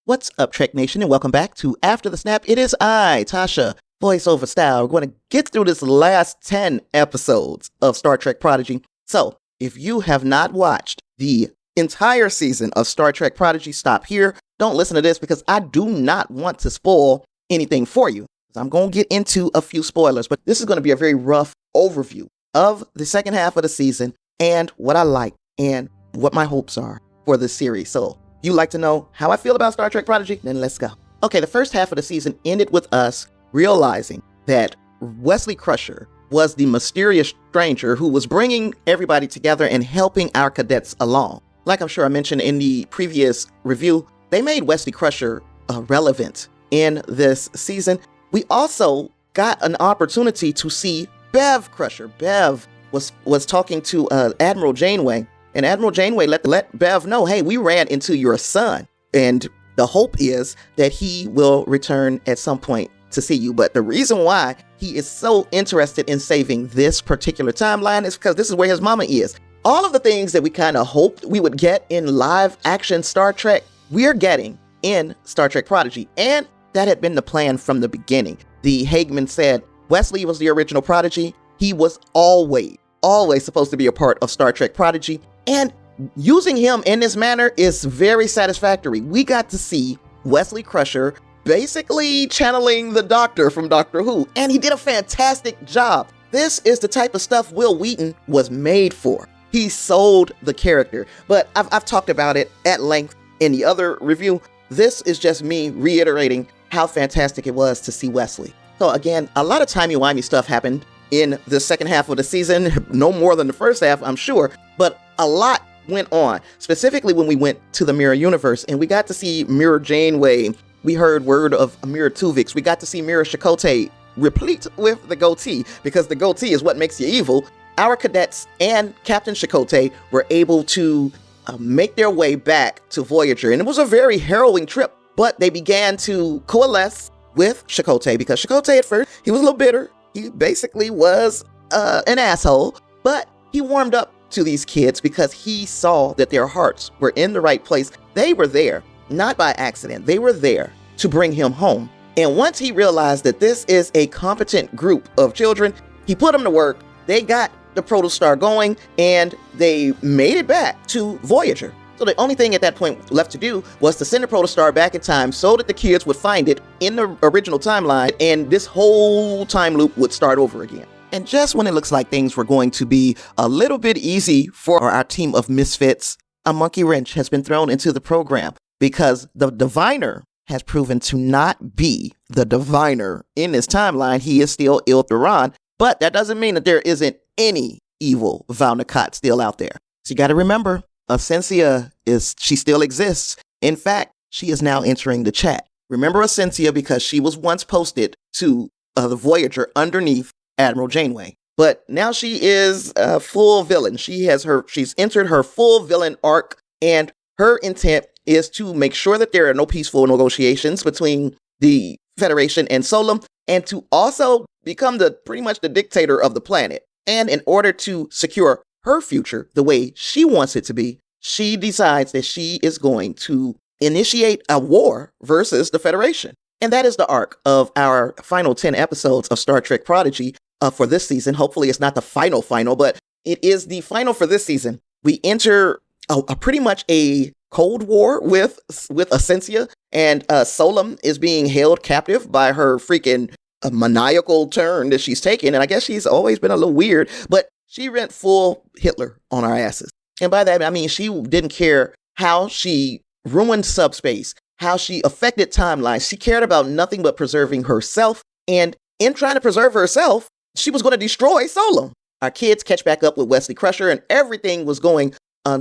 What's up, Trek Nation, and welcome back to After the Snap. It is I, Tasha, voiceover style. We're going to get through this last 10 episodes of Star Trek Prodigy. So, if you have not watched the entire season of Star Trek Prodigy, stop here. Don't listen to this because I do not want to spoil anything for you. I'm going to get into a few spoilers, but this is going to be a very rough overview of the second half of the season and what I like and what my hopes are for this series. So, you like to know how I feel about Star Trek Prodigy? Then let's go. Okay, the first half of the season ended with us realizing that Wesley Crusher was the mysterious stranger who was bringing everybody together and helping our cadets along. Like I'm sure I mentioned in the previous review, they made Wesley Crusher relevant in this season. We also got an opportunity to see Bev Crusher. Bev was talking to Admiral Janeway. And Admiral Janeway let Bev know, hey, we ran into your son. And the hope is that he will return at some point to see you. But the reason why he is so interested in saving this particular timeline is because this is where his mama is. All of the things that we kind of hoped we would get in live action Star Trek, we're getting in Star Trek Prodigy. And that had been the plan from the beginning. The Hageman said Wesley was the original Prodigy. He was always supposed to be a part of Star Trek Prodigy. And using him in this manner is very satisfactory. We got to see Wesley Crusher basically channeling the Doctor from Doctor Who, and he did a fantastic job. This is the type of stuff Will Wheaton was made for. He sold the character, but I've talked about it at length in the other review. This is just me reiterating how fantastic it was to see Wesley. So again, a lot of timey-wimey stuff happened in the second half of the season, no more than the first half, I'm sure, but a lot went on, specifically when we went to the Mirror Universe and we got to see Mirror Janeway. We heard word of Mirror Tuvix. We got to see Mirror Chakotay replete with the goatee, because the goatee is what makes you evil. Our cadets and Captain Chakotay were able to make their way back to Voyager, and it was a very harrowing trip, but they began to coalesce with Chakotay because Chakotay at first, he was a little bitter. He basically was an asshole, but he warmed up to these kids because he saw that their hearts were in the right place. They were there, not by accident. They were there to bring him home. And once he realized that this is a competent group of children, he put them to work. They got the protostar going and they made it back to Voyager. So the only thing at that point left to do was to send the protostar back in time so that the kids would find it in the original timeline and this whole time loop would start over again. And just when it looks like things were going to be a little bit easy for our team of misfits, a monkey wrench has been thrown into the program because the diviner has proven to not be the diviner in this timeline. He is still Il Thuran, but that doesn't mean that there isn't any evil Val Nakot still out there. So you got to remember, Essentia she still exists. In fact, she is now entering the chat. Remember Essentia because she was once posted to the Voyager underneath Admiral Janeway. But now she is a full villain. She's entered her full villain arc, and her intent is to make sure that there are no peaceful negotiations between the Federation and Solum, and to also become pretty much the dictator of the planet. And in order to secure her future the way she wants it to be, she decides that she is going to initiate a war versus the Federation. And that is the arc of our final 10 episodes of Star Trek Prodigy for this season. Hopefully it's not the final, but it is the final for this season. We enter a pretty much a Cold War with Essentia, and Solum is being held captive by her freaking maniacal turn that she's taken. And I guess she's always been a little weird, but she went full Hitler on our asses. And by that, I mean, she didn't care how she ruined subspace, how she affected timelines. She cared about nothing but preserving herself. And in trying to preserve herself, she was going to destroy Solum. Our kids catch back up with Wesley Crusher, and everything was going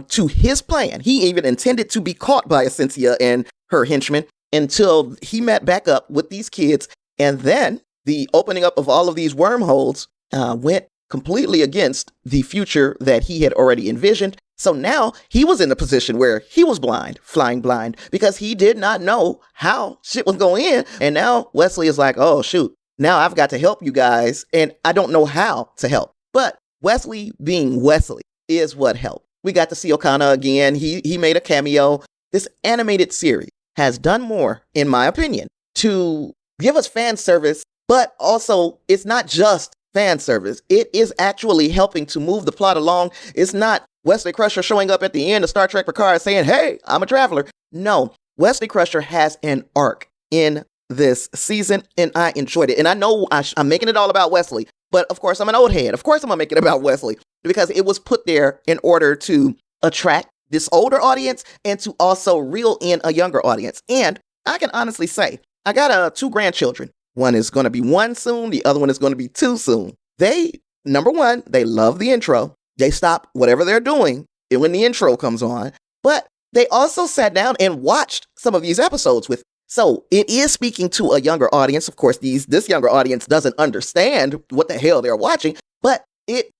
to his plan. He even intended to be caught by Essentia and her henchmen until he met back up with these kids. And then the opening up of all of these wormholes went completely against the future that he had already envisioned. So now he was in a position where he was blind, flying blind, because he did not know how shit was going in. And now Wesley is like, oh, shoot, now I've got to help you guys, and I don't know how to help. But Wesley being Wesley is what helped. We got to see Okana again. He made a cameo. This animated series has done more, in my opinion, to give us fan service, but also it's not just fan service. It is actually helping to move the plot along. It's not Wesley Crusher showing up at the end of Star Trek Picard saying, hey, I'm a traveler. No, Wesley Crusher has an arc in this season, and I enjoyed it. And I know I'm making it all about Wesley, but of course I'm an old head. Of course I'm going to make it about Wesley because it was put there in order to attract this older audience and to also reel in a younger audience. And I can honestly say, I got 2 grandchildren. One is going to be 1 soon. The other one is going to be 2 soon. Number one, they love the intro. They stop whatever they're doing when the intro comes on. But they also sat down and watched some of these episodes with. So it is speaking to a younger audience. Of course, this younger audience doesn't understand what the hell they're watching, but it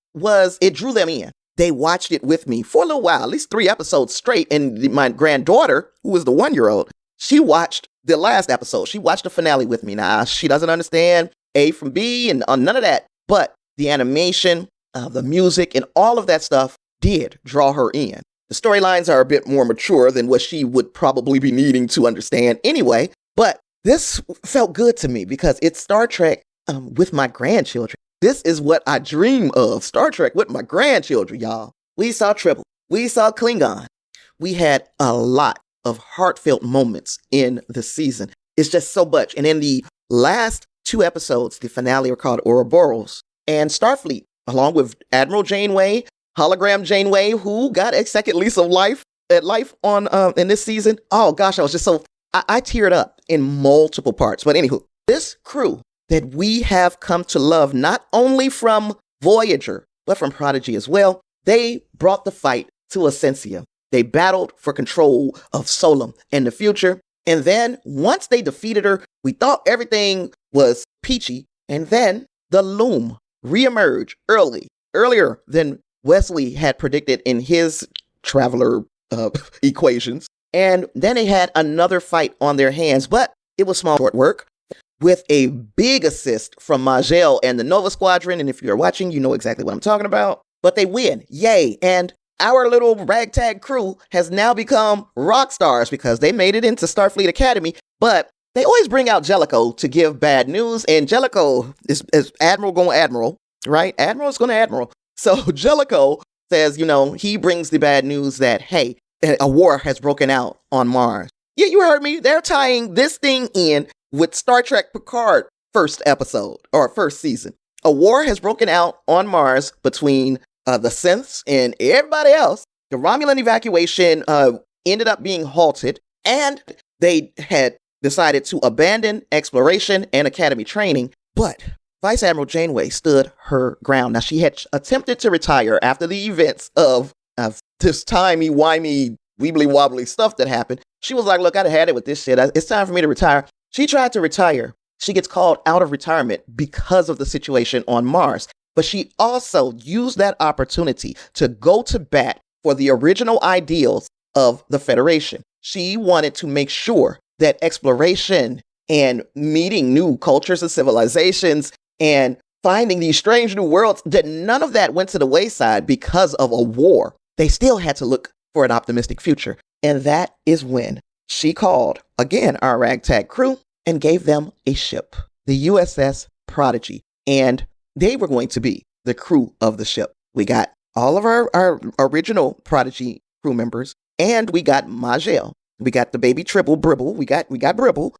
drew them in. They watched it with me for a little while, at least 3 episodes straight. And my granddaughter, who is the 1-year-old, she watched the last episode. She watched the finale with me. Now, she doesn't understand A from B and none of that, but the animation, the music, and all of that stuff did draw her in. The storylines are a bit more mature than what she would probably be needing to understand anyway, but this felt good to me because it's Star Trek with my grandchildren. This is what I dream of, Star Trek with my grandchildren, y'all. We saw Tribble. We saw Klingon. We had a lot of heartfelt moments in the season. It's just so much. And in the last 2 episodes, the finale are called Ouroboros and Starfleet, along with Admiral Janeway, hologram Janeway, who got a second lease of life on in this season. Oh gosh, I was just so I teared up in multiple parts. But anywho, this crew that we have come to love, not only from Voyager, but from Prodigy as well, they brought the fight to Essentia. They battled for control of Solum and the future. And then once they defeated her, we thought everything was peachy. And then the Loom reemerged earlier than Wesley had predicted in his traveler equations. And then they had another fight on their hands, but it was small short work with a big assist from Majel and the Nova Squadron. And if you're watching, you know exactly what I'm talking about. But they win. Yay. And our little ragtag crew has now become rock stars because they made it into Starfleet Academy. But they always bring out Jellicoe to give bad news. And Jellicoe is Admiral going Admiral, right? Admiral is going to Admiral. So Jellicoe says, he brings the bad news that, hey, a war has broken out on Mars. Yeah, you heard me. They're tying this thing in with Star Trek Picard first season. A war has broken out on Mars between the synths and everybody else. The Romulan evacuation ended up being halted, and they had decided to abandon exploration and academy training. But Vice Admiral Janeway stood her ground. Now, she had attempted to retire after the events of this timey-wimey, weebly-wobbly stuff that happened. She was like, look, I had it with this shit. It's time for me to retire. She tried to retire. She gets called out of retirement because of the situation on Mars. But she also used that opportunity to go to bat for the original ideals of the Federation. She wanted to make sure that exploration and meeting new cultures and civilizations and finding these strange new worlds, that none of that went to the wayside because of a war. They still had to look for an optimistic future. And that is when she called, again, our ragtag crew and gave them a ship, the USS Prodigy. And they were going to be the crew of the ship. We got all of our original Prodigy crew members, and we got Majel. We got the baby Tribble Bribble. We got Bribble.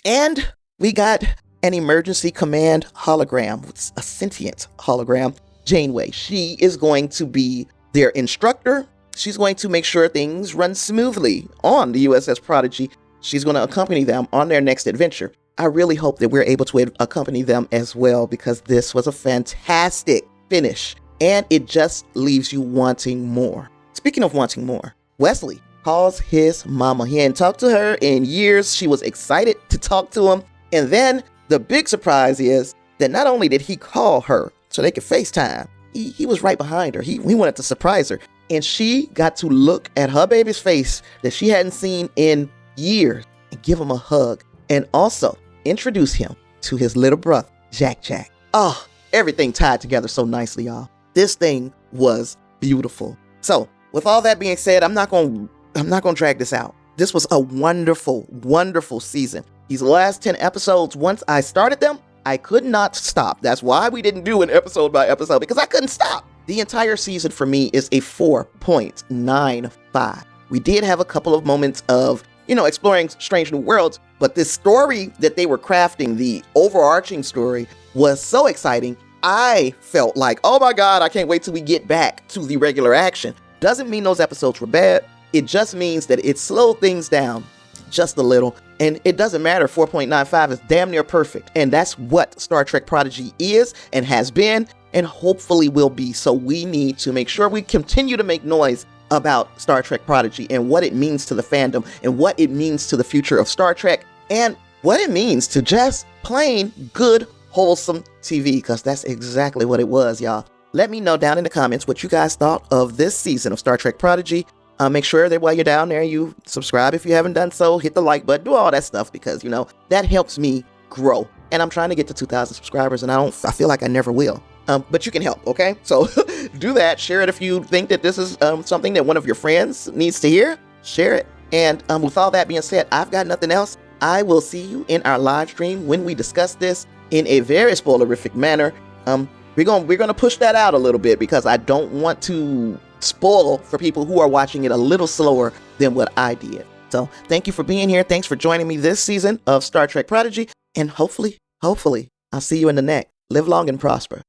And we got an emergency command hologram, a sentient hologram, Janeway. She is going to be their instructor. She's going to make sure things run smoothly on the USS Prodigy. She's going to accompany them on their next adventure. I really hope that we're able to accompany them as well, because this was a fantastic finish and it just leaves you wanting more. Speaking of wanting more, Wesley calls his mama. He hadn't talked to her in years. She was excited to talk to him. And then the big surprise is that not only did he call her so they could FaceTime, he was right behind her. He wanted to surprise her. And she got to look at her baby's face that she hadn't seen in years and give him a hug. And also introduce him to his little brother, Jack Jack. Oh, everything tied together so nicely, y'all. This thing was beautiful. So with all that being said, I'm not going to drag this out. This was a wonderful, wonderful season. These last 10 episodes, once I started them, I could not stop. That's why we didn't do an episode by episode, because I couldn't stop. The entire season for me is a 4.95. We did have a couple of moments of, exploring strange new worlds, but this story that they were crafting, the overarching story, was so exciting. I felt like, oh my God, I can't wait till we get back to the regular action. Doesn't mean those episodes were bad. It just means that it slowed things down just a little. And it doesn't matter, 4.95 is damn near perfect. And that's what Star Trek Prodigy is and has been and hopefully will be. So we need to make sure we continue to make noise about Star Trek Prodigy and what it means to the fandom and what it means to the future of Star Trek and what it means to just plain good, wholesome TV, because that's exactly what it was, y'all. Let me know down in the comments what you guys thought of this season of Star Trek Prodigy. Make sure that while you're down there, you subscribe if you haven't done so, hit the like button, do all that stuff, because, that helps me grow. And I'm trying to get to 2,000 subscribers, and I feel like I never will. But you can help, okay? So do that. Share it if you think that this is something that one of your friends needs to hear. Share it. And with all that being said, I've got nothing else. I will see you in our live stream when we discuss this in a very spoilerific manner. We're gonna push that out a little bit because I don't want to spoil for people who are watching it a little slower than what I did. So thank you for being here. Thanks for joining me this season of Star Trek Prodigy. And hopefully, I'll see you in the next. Live long and prosper.